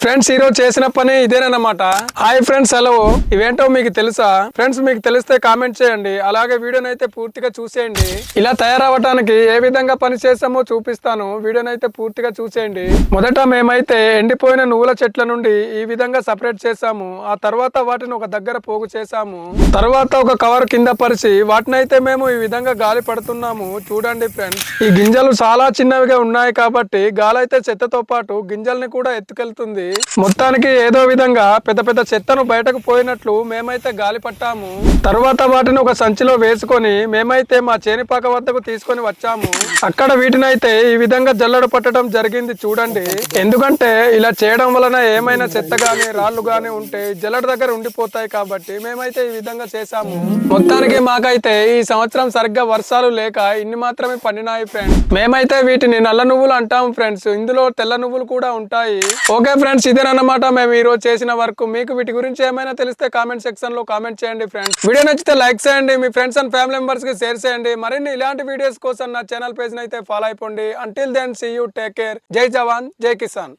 Friends ఈ రోజు చేసిన పని ఇదేనమాట. Hi friends, hello. ఇవేంటో మీకు తెలుసా? ఫ్రెండ్స్ మీకు తెలిస్తే కామెంట్ చేయండి. అలాగే వీడియోని అయితే పూర్తిగా చూసేయండి. ఇలా తయారవడానికి ఏ విధంగా పని చేస్తామో చూపిస్తాను. వీడియోని అయితే పూర్తిగా చూసేయండి. మొదట మేమైతే ఎండిపోయిన నువ్వుల చెట్ల నుండి ఈ విధంగా సపరేట్ చేసాము. ఆ తర్వాత వాటిని ఒక దగ్గర పోగు చేసాము. తర్వాత ఒక కవర్ కింద పరిచి వాటిని అయితే మేము ఈ విధంగా గాలి పడుతున్నాము. చూడండి ఫ్రెండ్స్, ఈ గింజలు చాలా చిన్నవిగా ఉన్నాయి కాబట్టి గాలి అయితే చెత్తతో పాటు గింజల్ని కూడా ఎత్తుకెళ్తుంది. మొత్తానికి ఏదో విధంగా పెద్ద పెద్ద చెత్తను బయటకు పోయినట్లు మేమైతే గాలి పట్టాము. తర్వాత వాటిని ఒక సంచిలో వేసుకొని మేమైతే మా చేనిపాక వద్దకు తీసుకొని వచ్చాము. అక్కడ వీటిని అయితే ఈ విధంగా జల్లెడ పట్టడం జరిగింది. చూడండి, ఎందుకంటే ఇలా చేయడం వలన ఏమైనా చెత్త గాని రాళ్ళు గాని ఉంటే జల్లెడ దగ్గర ఉండిపోతాయి కాబట్టి మేమైతే ఈ విధంగా చేసాము. మొత్తానికి మాకైతే ఈ సంవత్సరం సరిగ్గా వర్షాలు లేక ఇన్ని మాత్రమే పండినాయి ఫ్రెండ్స్. మేమైతే వీటిని నల్ల నువ్వులు అంటాము ఫ్రెండ్స్. ఇందులో తెల్ల నువ్వులు కూడా ఉంటాయి. ఓకే ఫ్రెండ్స్, ఇదేనమాట మేము ఈ రోజు చేసిన వర్క్. మీకు వీటి గురించి ఏమైనా తెలిస్తే కామెంట్ సెక్షన్ లో కామెంట్ చేయండి ఫ్రెండ్స్. వీడియో నచ్చితే లైక్ చేయండి, మీ ఫ్రెండ్స్ అండ్ ఫ్యామిలీ మెంబర్స్ కి షేర్ చేయండి. మరిన్ని ఇలాంటి వీడియోస్ కోసం నా ఛానల్ పేజ్ అయితే ఫాలో అయిపోండి. Until then see you, take care. జై జవాన్, జై కిసాన్.